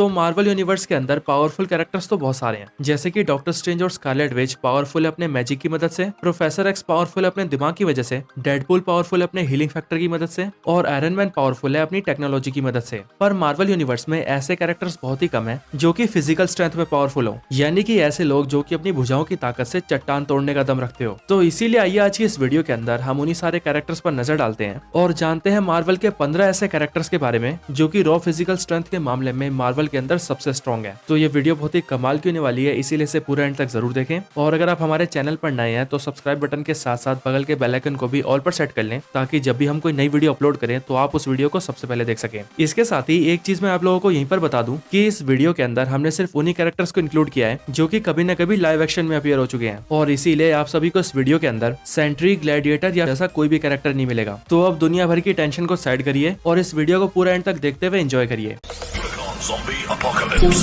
तो Marvel universe के अंदर पावरफुल कैरेक्टर्स तो बहुत सारे हैं, जैसे कि डॉक्टर स्ट्रेंज और स्कारलेट विच पावरफुल है अपने मैजिक की मदद से, प्रोफेसर एक्स पावरफुल है अपने दिमाग की वजह से, डेडपूल पावरफुल है अपने हीलिंग फैक्टर की मदद से, और आयरन मैन पावरफुल है अपनी टेक्नोलॉजी की मदद से। पर मार्वल यूनिवर्स में ऐसे कैरेक्टर्स बहुत ही कम है जो कि फिजिकल स्ट्रेंथ में पावरफुल हो, यानी कि ऐसे लोग जो कि अपनी भुजाओं की ताकत से चट्टान तोड़ने का दम रखते हो। तो इसीलिए आइए आज की इस वीडियो के अंदर हम उन्हीं सारे कैरेक्टर्स पर नजर डालते हैं और जानते हैं मार्वल के 15 ऐसे कैरेक्टर्स के बारे में जो कि रॉ फिजिकल स्ट्रेंथ के मामले में मार्वल के अंदर सबसे स्ट्रॉन्ग है। तो ये वीडियो बहुत ही कमाल की होने वाली है, इसीलिए इसे पूरे एंड तक जरूर देखें। और अगर आप हमारे चैनल पर नए हैं तो सब्सक्राइब बटन के साथ साथ बगल के बेल आइकन को भी ऑल पर सेट कर लें, ताकि जब भी हम कोई नई वीडियो अपलोड करें तो आप उस वीडियो को सबसे पहले देख सकें। इसके साथ ही एक चीज मैं आप लोगों को यहीं पर बता दूं कि इस वीडियो के अंदर हमने सिर्फ उन्हीं कैरेक्टर्स को इंक्लूड किया है जो कि कभी न कभी लाइव एक्शन में अपीयर हो चुके हैं, और इसीलिए आप सभी को इस वीडियो के अंदर सेंट्री, ग्लैडिएटर या ऐसा कोई भी कैरेक्टर नहीं मिलेगा। तो अब दुनिया भर की टेंशन को साइड करिए और इस वीडियो को पूरा एंड तक देखते हुए एंजॉय करिए। Zombie apocalypse.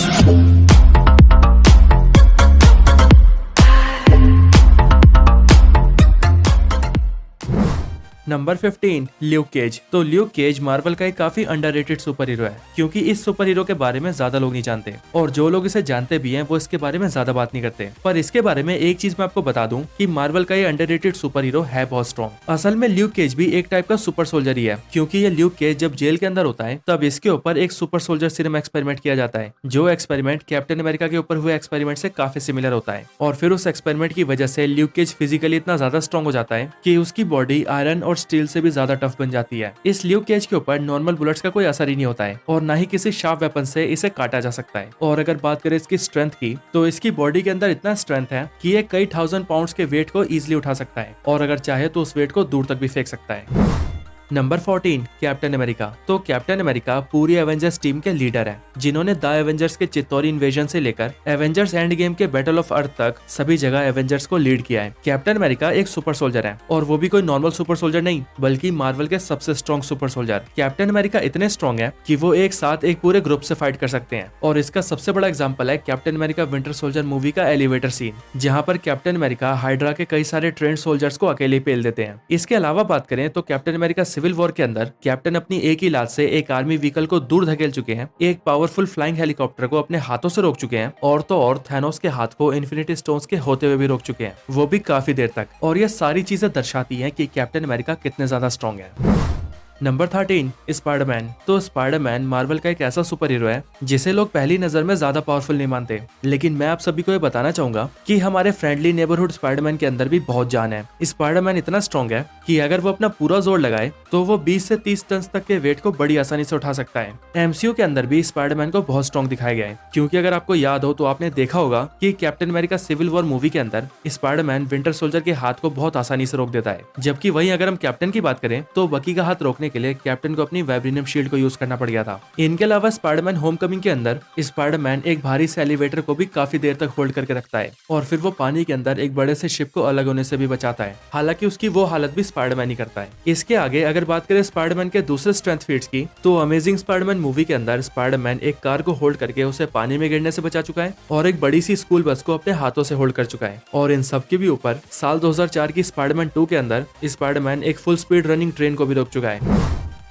Number 15 Luke Cage. तो ल्यूक केज मार्वल का एक काफी अंडररेटेड सुपर हीरो है, क्योंकि इस सुपर हीरो के बारे में ज्यादा लोग नहीं जानते, और जो लोग इसे जानते भी हैं वो इसके बारे में ज्यादा बात नहीं करते। पर इसके बारे में एक चीज मैं आपको बता दूं कि मार्वल का ये अंडररेटेड सुपर हीरो है बहुत स्ट्रॉन्ग। असल में ल्यूक केज भी एक टाइप का सुपर सोल्जर ही है, क्योंकि ये ल्यूक केज जब जेल के अंदर होता है तब इसके ऊपर एक सुपर सोल्जर सीरम एक्सपेरिमेंट किया जाता है, जो एक्सपेरिमेंट कैप्टन अमेरिका के ऊपर हुए एक्सपेरिमेंट से काफी सिमिलर होता है। और फिर उस एक्सपेरिमेंट की वजह से ल्यूक केज फिजिकली इतना ज्यादा स्ट्रॉन्ग हो जाता है कि उसकी बॉडी आयरन और स्टील से भी ज्यादा टफ बन जाती है। इस ल्यूक केज के ऊपर नॉर्मल बुलेट्स का कोई असर ही नहीं होता है, और ना ही किसी शार्प वेपन से इसे काटा जा सकता है। और अगर बात करें इसकी स्ट्रेंथ की, तो इसकी बॉडी के अंदर इतना स्ट्रेंथ है कि ये कई 1000 पाउंड्स के वेट को इजीली उठा सकता है, और अगर चाहे तो उस वेट को दूर तक भी फेंक सकता है। Number 14 captain America. तो कैप्टन अमेरिका पूरी एवेंजर्स टीम के लीडर हैं, जिन्होंने द एवेंजर्स के चित्तौरी इन्वेजन से लेकर एवेंजर्स एंड गेम के बैटल ऑफ अर्थ तक सभी जगह एवेंजर्स को लीड किया है। कैप्टन अमेरिका एक सुपर सोल्जर है, और वो भी कोई नॉर्मल सुपर सोल्जर नहीं, बल्कि मार्वल के सबसे strong super soldier. Captain America इतने स्ट्रॉन्ग है कि वो एक साथ एक पूरे ग्रुप से फाइट कर सकते हैं, और इसका सबसे बड़ा एग्जाम्पल है captain America winter soldier movie का एलिवेटर सीन, जहाँ पर कैप्टन अमेरिका हाइड्रा के कई सारे ट्रेंड सोल्जर्स को अकेले पेल देते हैं। इसके अलावा बात करें तो कैप्टन अमेरिका सिविल वॉर के अंदर कैप्टन अपनी एक ही लात से एक आर्मी व्हीकल को दूर धकेल चुके हैं, एक पावरफुल फ्लाइंग हेलीकॉप्टर को अपने हाथों से रोक चुके हैं, और तो और थैनोस के हाथ को इन्फिनिटी स्टोन्स के होते हुए भी रोक चुके हैं, वो भी काफी देर तक। और ये सारी चीजें दर्शाती हैं कि कैप्टन अमेरिका कितने ज्यादा स्ट्रॉन्ग है। Number 13 Spiderman. तो स्पाइडरमैन मार्वल का एक ऐसा सुपर हीरो है जिसे लोग पहली नजर में ज्यादा पावरफुल नहीं मानते, लेकिन मैं आप सभी को ये बताना चाहूंगा कि हमारे फ्रेंडली नेबरहुड स्पाइडरमैन के अंदर भी बहुत जान है। स्पाइडरमैन इतना स्ट्रॉन्ग है कि अगर वो अपना पूरा जोर लगाए तो वो 20 से 30 टन तक के वेट को बड़ी आसानी से उठा सकता है। एमसीयू के अंदर भी स्पाइडरमैन को बहुत स्ट्रॉन्ग दिखाया गया है, क्योंकि अगर आपको याद हो तो आपने देखा होगा कि Captain America Civil War movie के अंदर स्पाइडरमैन विंटर सोल्जर के हाथ को बहुत आसानी से रोक देता है, जबकि वहीं अगर हम कैप्टन की बात करें तो बकी का हाथ रोकने के लिए कैप्टन को अपनी वाइब्रेनियम शील्ड को यूज करना पड़ गया था। इनके अलावा स्पाइडरमैन होमकमिंग के अंदर स्पाइडरमैन एक भारी से एलिवेटर को भी काफी देर तक होल्ड करके रखता है, और फिर वो पानी के अंदर एक बड़े से शिप को अलग होने से भी बचाता है। हालांकि उसकी वो हालत भी स्पाइडरमैन ही करता है। इसके आगे अगर बात करें स्पाइडरमैन के दूसरे स्ट्रेंथ फीट्स की, तो अमेजिंग स्पाइडरमैन मूवी के अंदर स्पाइडरमैन एक कार को होल्ड करके उसे पानी में गिरने से बचा चुका है, और एक बड़ी सी स्कूल बस को अपने हाथों से होल्ड कर चुका है। और इन सब के भी ऊपर साल 2004 की स्पाइडरमैन 2 के अंदर स्पाइडरमैन एक फुल स्पीड रनिंग ट्रेन को भी रोक चुका है।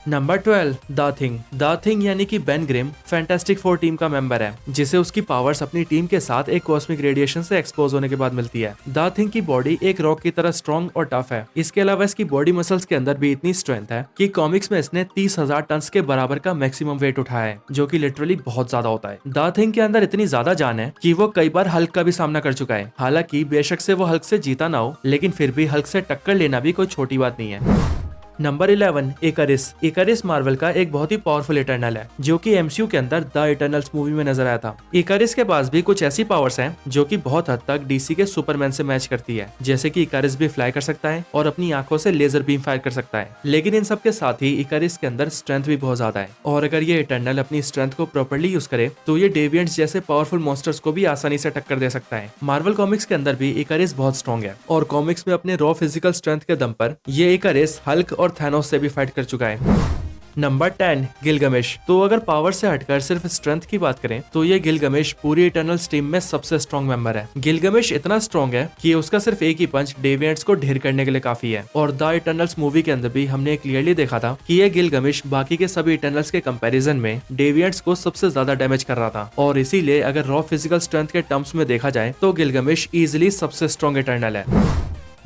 Number 12 the Thing. The Thing यानी कि Ben Grimm Fantastic Four team का मेंबर है, जिसे उसकी पावर्स अपनी टीम के साथ एक कॉस्मिक रेडिएशन से एक्सपोज होने के बाद मिलती है। द थिंग की बॉडी एक रॉक की तरह स्ट्रॉन्ग और टफ है। इसके अलावा इसकी बॉडी मसल्स के अंदर भी इतनी स्ट्रेंथ है कि कॉमिक्स में इसने 30,000 टन के बराबर का मैक्सिमम वेट उठाया है, जो कि लिटरली बहुत ज्यादा होता है। द थिंग के अंदर इतनी ज्यादा जान है कि वो कई बार हल्क का भी सामना कर चुका है। हालांकि बेशक से वो हल्क से जीता ना हो, लेकिन फिर भी हल्क से टक्कर लेना भी कोई छोटी बात नहीं है। नंबर 11 इकारिस। इकारिस मार्वल का एक बहुत ही पावरफुल इटर्नल है, जो कि एमसीयू के अंदर द इटर्नल्स मूवी में नजर आया था। इकारिस के पास भी कुछ ऐसी पावर्स हैं जो कि बहुत हद तक डीसी के सुपरमैन से मैच करती है, जैसे कि इकारिस भी फ्लाई कर सकता है और अपनी आंखों से लेजर बीम फायर कर सकता है। लेकिन इन सब के साथ ही इकारिस के अंदर स्ट्रेंथ भी बहुत ज्यादा है, और अगर ये इटर्नल अपनी स्ट्रेंथ को प्रॉपर्ली यूज करे तो ये डेविएंट्स जैसे पावरफुल मॉन्स्टर्स को भी आसानी से टक्कर दे सकता है। मार्वल कॉमिक्स के अंदर भी इकारिस बहुत स्ट्रॉन्ग है, और कॉमिक्स में अपने रॉ फिजिकल स्ट्रेंथ के दम पर ये इकारिस हल्क और थैनोस से भी कर चुका है। Number 10 Gilgamesh. तो अगर पावर से हटकर सिर्फ स्ट्रेंथ की बात करें तो ये गिलगमेश पूरी इटर्नल्स टीम में सबसे स्ट्रॉन्ग मेंबर है। गिलगमेश इतना स्ट्रॉन्ग है कि उसका सिर्फ एक ही पंच डेविएंट्स को ढेर करने के लिए काफी है। और द इटर्नल्स मूवी के अंदर भी हमने क्लियरली देखा था कि ये गिलगमेश बाकी के सभी इटर्नल्स के कंपैरिजन में डेविएंट्स को सबसे ज्यादा डैमेज कर रहा था। और इसीलिए अगर रॉ फिजिकल स्ट्रेंथ के टर्म्स में देखा जाए तो गिलगमेश इजिली सबसे स्ट्रॉन्ग इटर्नल है।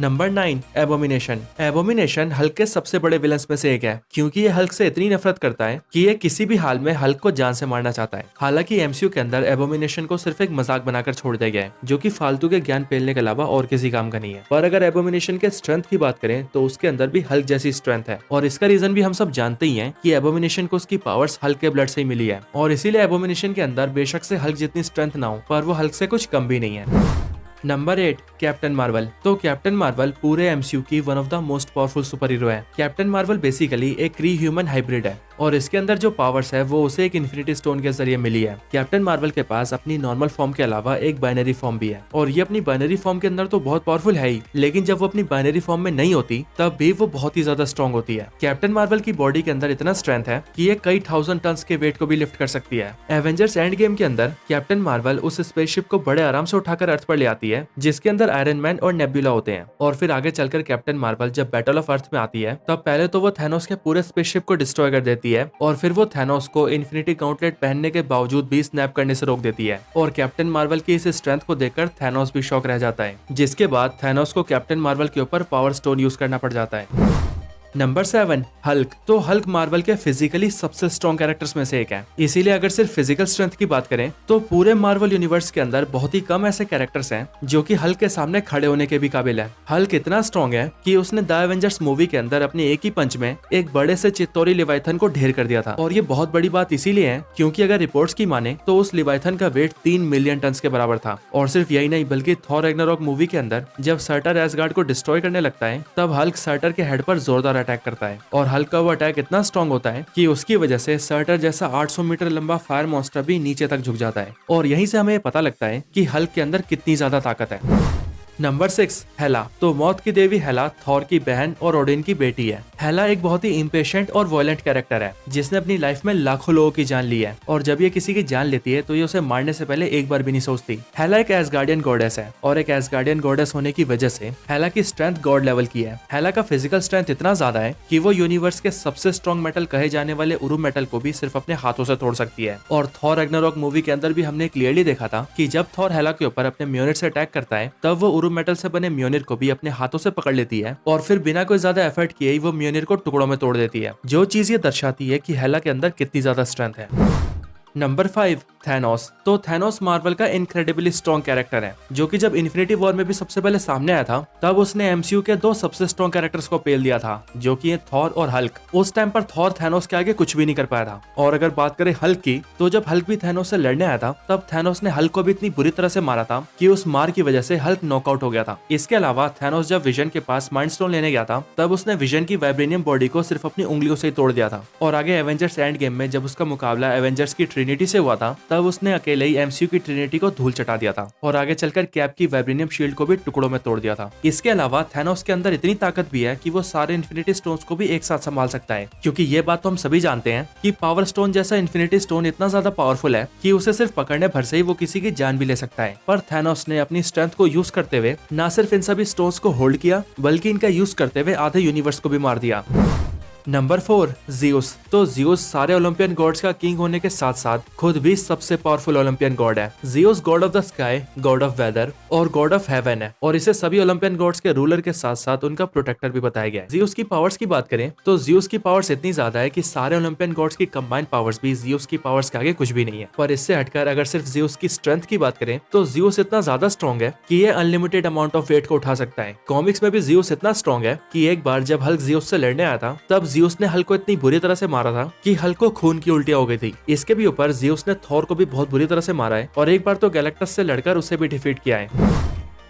Number 9 Abomination. एबोमिनेशन हल्क के सबसे बड़े विलन्स में से एक है, क्योंकि ये हल्क से इतनी नफरत करता है कि ये किसी भी हाल में हल्क को जान से मारना चाहता है। हालांकि एमसीयू के अंदर एबोमिनेशन को सिर्फ एक मजाक बनाकर छोड़ दिया गया है, जो कि फालतू के ज्ञान पेलने के अलावा और किसी काम का नहीं है। पर अगर एबोमिनेशन के स्ट्रेंथ की बात करें तो उसके अंदर भी हल्क जैसी स्ट्रेंथ है, और इसका रीजन भी हम सब जानते ही है कि एबोमिनेशन को उसकी पावर्स हल्क के ब्लड से ही मिली है। और इसीलिए एबोमिनेशन के अंदर बेशक से हल्क जितनी स्ट्रेंथ ना हो, पर वो हल्क से कुछ कम भी नहीं है। Number 8 captain Marvel. तो कैप्टन मार्वल पूरे एमसीयू की one of the most powerful super hero है। कैप्टन मार्वल बेसिकली एक क्री ह्यूमन हाइब्रिड है, और इसके अंदर जो पावर्स है वो उसे एक इन्फिनिटी स्टोन के जरिए मिली है। कैप्टन मार्वल के पास अपनी नॉर्मल फॉर्म के अलावा एक बाइनरी फॉर्म भी है, और ये अपनी बाइनरी फॉर्म के अंदर तो बहुत पावरफुल है ही, लेकिन जब वो अपनी बाइनरी फॉर्म में नहीं होती तब भी वो बहुत ही ज्यादा स्ट्रॉन्ग होती है। कैप्टन मार्वल की बॉडी के अंदर इतना स्ट्रेंथ है कि ये कई 1000 टन के वेट को भी लिफ्ट कर सकती है। एवेंजर्स एंड गेम के अंदर कैप्टन मार्वल उस स्पेसशिप को बड़े आराम से उठाकर अर्थ पर ले आती है, जिसके अंदर आयरन मैन और नेबुला होते हैं। और फिर आगे चलकर कैप्टन मार्वल जब बैटल ऑफ अर्थ में आती है तब पहले तो वो थैनोस के पूरे स्पेसशिप को डिस्ट्रॉय कर देती है, और फिर वो थैनोस को इन्फिनिटी गाउंटलेट पहनने के बावजूद भी स्नैप करने से रोक देती है। और कैप्टन मार्वल की इस स्ट्रेंथ को देखकर थैनोस भी शॉक रह जाता है, जिसके बाद थैनोस को कैप्टन मार्वल के ऊपर पावर स्टोन यूज करना पड़ जाता है। Number 7 Hulk. तो हल्क मार्वल के फिजिकली सबसे स्ट्रॉन्ग कैरेक्टर्स में से एक है, इसीलिए अगर सिर्फ फिजिकल स्ट्रेंथ की बात करें तो पूरे मार्वल यूनिवर्स के अंदर बहुत ही कम ऐसे कैरेक्टर्स हैं जो कि हल्क के सामने खड़े होने के भी काबिल है। हल्क इतना स्ट्रॉन्ग है कि उसने द एवेंजर्स मूवी के अंदर अपने एक ही पंच में एक बड़े से चित्तौरी लिवाइथन को ढेर कर दिया था। और ये बहुत बड़ी बात इसीलिए है क्योंकि अगर रिपोर्ट्स की माने तो उस लिवाइथन का वेट 3 मिलियन टन के बराबर था। और सिर्फ यही नहीं बल्कि थॉर रैग्नारोक मूवी के अंदर जब सर्टर एसगार्ड को डिस्ट्रॉय करने लगता है तब हल्क सर्टर के हेड पर जोरदार अटैक करता है, और हल्क का वो अटैक इतना स्ट्रॉन्ग होता है कि उसकी वजह से सर्टर जैसा 800 मीटर लंबा फायर मॉन्स्टर भी नीचे तक झुक जाता है। और यहीं से हमें पता लगता है कि हल्क के अंदर कितनी ज्यादा ताकत है। नंबर 6 हेला। तो मौत की देवी हेला थॉर की बहन और ओडिन की बेटी है। हेला एक बहुत ही इम्पेशेंट और वायलेंट कैरेक्टर है जिसने अपनी लाइफ में लाखों लोगों की जान ली है, और जब ये किसी की जान लेती है तो ये उसे मारने से पहले एक बार भी नहीं सोचती। हेला एक एसगार्डियन गॉडेस है, और एक एसगार्डियन गॉडेस होने की वजह से हेला की स्ट्रेंथ गॉड लेवल की है। हेला का फिजिकल स्ट्रेंथ इतना ज्यादा है कि वो यूनिवर्स के सबसे स्ट्रॉन्ग मेटल कहे जाने वाले उरुम मेटल को भी सिर्फ अपने हाथों से तोड़ सकती है। और थॉर रैग्नारोक मूवी के अंदर भी हमने क्लियरली देखा था कि जब थॉर हेला के ऊपर अपने म्योनिर से अटैक करता है तब वो उरुम मेटल से बने म्योनिर को भी अपने हाथों से पकड़ लेती है, और फिर बिना कोई ज्यादा एफर्ट किए ही वो म्योनिर को टुकड़ों में तोड़ देती है, जो चीज ये दर्शाती है कि हेला के अंदर कितनी ज्यादा स्ट्रेंथ है। Number 5 Thanos. तो थैनोस मार्वल का इनक्रेडिबली स्ट्रॉन्ग कैरेक्टर है, जो कि जब इन्फिनिटी वॉर में भी सबसे पहले सामने आया था तब उसने एमसीयू के 2 सबसे स्ट्रॉन्ग कैरेक्टर्स को पेल दिया था, जो कि थॉर और हल्क। उस टाइम पर थॉर थैनोस के आगे कुछ भी नहीं कर पाया था। और अगर बात करें हल्क की, तो जब हल्क भी थैनोस से लड़ने आया था तब थैनोस ने हल्क को भी इतनी बुरी तरह से मारा था कि उस मार की वजह से हल्क नॉकआउट हो गया था। इसके अलावा थैनोस जब विजन के पास माइंड स्टोन लेने गया था तब उसने विजन की वाइब्रेनियम बॉडी को सिर्फ अपनी उंगलियों से ही तोड़ दिया था। और आगे एवेंजर्स एंड गेम में जब उसका मुकाबला एवेंजर्स की ट्रिनिटी से हुआ था तब उसने अकेले ही एमसीयू की ट्रिनिटी को धूल चटा दिया था, और आगे चलकर कैप की वाइब्रेनियम शील्ड को भी टुकड़ों में तोड़ दिया था। इसके अलावा थैनोस के अंदर इतनी ताकत भी है कि वो सारे इन्फिनिटी स्टोन्स को भी एक साथ संभाल सकता है, क्योंकि ये बात तो हम सभी जानते हैं कि पावर स्टोन जैसा इन्फिनिटी स्टोन इतना ज्यादा पावरफुल है कि उसे सिर्फ पकड़ने भर से ही वो किसी की जान भी ले सकता है। पर थैनोस ने अपनी स्ट्रेंथ को यूज करते हुए न सिर्फ इन सभी स्टोन्स को होल्ड किया बल्कि इनका यूज करते हुए आधे यूनिवर्स को भी मार दिया। Number 4 Zeus. तो जियोस सारे ओलंपियन गॉड्स का किंग होने के साथ साथ खुद भी सबसे पावरफुल ओलंपियन गॉड है। Zeus god of the sky, god of weather और गॉड ऑफ हेवन है, और इसे सभी ओलंपियन गॉड्स के रूलर के साथ साथ उनका प्रोटेक्टर भी बताया गया है। जियोस की पावर्स की बात करें तो जियोस की पावर्स इतनी ज्यादा है कि सारे ओलंपियन गॉड्स की कंबाइंड पावर्स भी जियोस की पावर्स के आगे कुछ भी नहीं है। पर इससे हटकर अगर सिर्फ जियोस की स्ट्रेंथ की बात करें तो जियोस इतना ज्यादा स्ट्रॉन्ग है कि ये अनलिमिटेड अमाउंट ऑफ वेट को उठा सकता है। कॉमिक्स में भी जियोस इतना स्ट्रॉन्ग है कि एक बार जब हल्क जियोस से लड़ने आया था तब जियोस ने हल्क को इतनी बुरी तरह से मारा था कि हल्क को खून की उल्टियां हो गई थी। इसके भी ऊपर जियोस ने थॉर को भी बहुत बुरी तरह से मारा है, और एक बार तो गैलेक्टस से लड़कर उसे भी डिफीट किया है।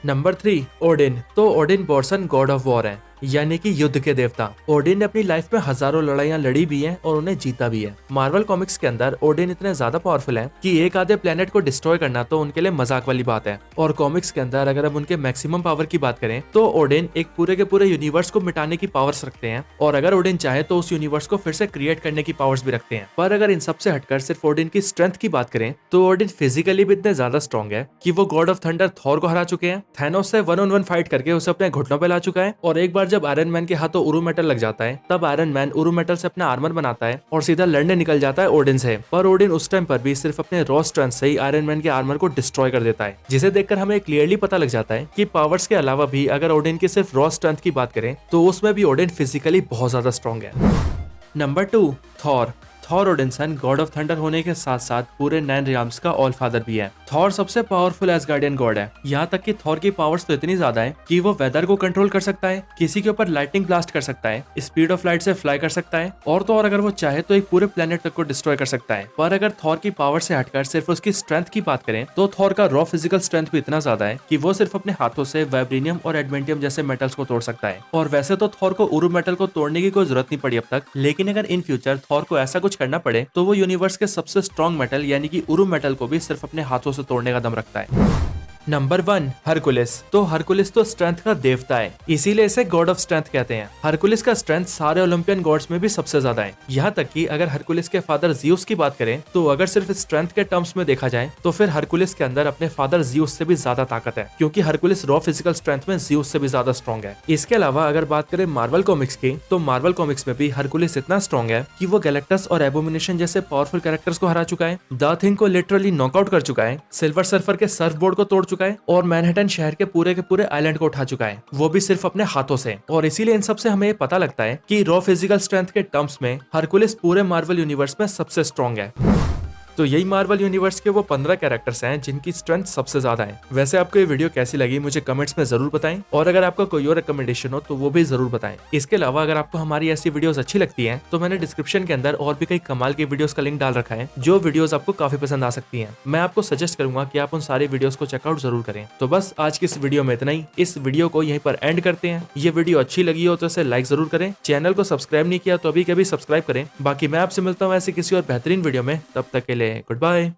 Number 3 Odin. तो ओडिन बॉर्सन गॉड ऑफ वॉर है। यानी कि युद्ध के देवता। ओडिन ने अपनी लाइफ में हजारों लड़ाइयां लड़ी भी हैं और उन्हें जीता भी है। मार्वल कॉमिक्स के अंदर ओडिन इतने ज्यादा पावरफुल हैं कि एक आधे प्लेनेट को डिस्ट्रॉय करना तो उनके लिए मजाक वाली बात है। और कॉमिक्स के अंदर अगर हम उनके मैक्सिमम पावर की बात करें तो ओडिन एक पूरे के पूरे यूनिवर्स को मिटाने की पावर्स रखते हैं, और अगर ओडिन चाहे तो उस यूनिवर्स को फिर से क्रिएट करने की पावर्स भी रखते हैं। पर अगर इन सबसे हटकर सिर्फ ओडिन की स्ट्रेंथ की बात करें तो ओडिन फिजिकली भी इतने ज्यादा स्ट्रॉन्ग है कि वो गॉड ऑफ थंडर थॉर को हरा चुके हैं, थैनोस से 1-on-1 फाइट करके उसे अपने घुटनों पे ला चुका है, और एक बार जब आयरन मैन के हाथों उरू मेटल लग जाता है तब आयरन मैन उरू मेटल से अपना आर्मर बनाता है और सीधा लड़ने निकल जाता है ओडिन से। पर ओडिन उस टाइम पर भी सिर्फ अपने रॉ स्ट्रेंथ से ही आयरन मैन के आर्मर को डिस्ट्रॉय कर देता है, जिसे देखकर हमें क्लियरली पता लग जाता है कि पावर्स के अलावा भी अगर ओडिन की सिर्फ रॉ स्ट्रेंथ की बात करें तो उसमें भी ओडिन फिजिकली बहुत ज्यादा स्ट्रॉन्ग है। Number 2, Thor. Thor Odinson god of thunder होने के साथ साथ पूरे 9 रियाम्स का ऑल फादर भी है। थॉर सबसे पावरफुल एसगार्डियन गॉड है। यहाँ तक कि थॉर की पावर्स तो इतनी ज्यादा है कि वो वेदर को कंट्रोल कर सकता है, किसी के ऊपर लाइटनिंग ब्लास्ट कर सकता है, स्पीड ऑफ लाइट से फ्लाई कर सकता है, और तो और अगर वो चाहे तो एक पूरे प्लेनेट तक को डिस्ट्रॉय कर सकता है। पर अगर थॉर की पावर से हटकर सिर्फ उसकी स्ट्रेंथ की बात करें तो थॉर का रॉ फिजिकल स्ट्रेंथ भी इतना ज्यादा है कि वो सिर्फ अपने हाथों से वाइब्रेनियम और एडमेंटियम जैसे मेटल्स को तोड़ सकता है। और वैसे तो थॉर को उरू मेटल को तोड़ने की कोई जरूरत नहीं पड़ी अब तक, लेकिन अगर इन फ्यूचर थॉर को ऐसा कुछ करना पड़े तो वो यूनिवर्स के सबसे स्ट्रॉन्ग मेटल यानी कि उरू मेटल को भी सिर्फ अपने हाथों से तोड़ने का दम रखता है। Number 1, Hercules. तो हरकुलिस तो स्ट्रेंथ का देवता है, इसीलिए इसे गॉड ऑफ स्ट्रेंथ कहते हैं। हरकुलिस का स्ट्रेंथ सारे ओलंपियन गॉड्स में भी सबसे ज्यादा है। यहाँ तक कि अगर हरकुलिस के फादर जियोस की बात करें तो अगर सिर्फ स्ट्रेंथ के टर्म्स में देखा जाए तो फिर हरकुलिस के अंदर अपने फादर जियोस से भी ज्यादा ताकत है, क्योंकि हरकुलिस रॉ फिजिकल स्ट्रेंथ में जियोस से भी ज्यादा स्ट्रॉन्ग है। इसके अलावा अगर बात करें मार्वल कॉमिक्स की तो मार्वल कॉमिक्स में भी हरकुलिस इतना स्ट्रॉन्ग है कि वो गैलेक्टस और एबोमिनेशन जैसे पावरफुल कैरेक्टर्स को हरा चुका है, द थिंग को लिटरली नॉकआउट कर चुका है, सिल्वर सर्फर के सर्फ बोर्ड को तोड़ चुका है, और मैनहट्टन शहर के पूरे आइलैंड को उठा चुका है, वो भी सिर्फ अपने हाथों से। और इसीलिए इन सब से हमें पता लगता है कि रॉ फिजिकल स्ट्रेंथ के टर्म्स में हरकुलिस पूरे मार्वल यूनिवर्स में सबसे स्ट्रॉन्ग है। तो यही मार्वल यूनिवर्स के वो 15 कैरेक्टर्स हैं जिनकी स्ट्रेंथ सबसे ज्यादा है। वैसे आपको ये वीडियो कैसी लगी मुझे कमेंट्स में जरूर बताएं, और अगर आपका कोई और रिकमेंडेशन हो तो वो भी जरूर बताएं। इसके अलावा अगर आपको हमारी ऐसी वीडियोस अच्छी लगती हैं तो मैंने डिस्क्रिप्शन के अंदर और भी कई कमाल की वीडियोस का लिंक डाल रखा है जो वीडियोस आपको काफी पसंद आ सकती हैं। मैं आपको सजेस्ट करूंगा कि आप उन सारी वीडियोस को चेकआउट जरूर करें। तो बस आज की इस वीडियो में इतना ही। इस वीडियो को यहीं पर एंड करते हैं। ये वीडियो अच्छी लगी हो तो इसे लाइक जरूर करें, चैनल को सब्सक्राइब नहीं किया तो अभी कभी सब्सक्राइब करें। बाकी मैं आपसे मिलता हूँ ऐसे किसी और बेहतरीन वीडियो में, तब तक के लिए गुड बाय।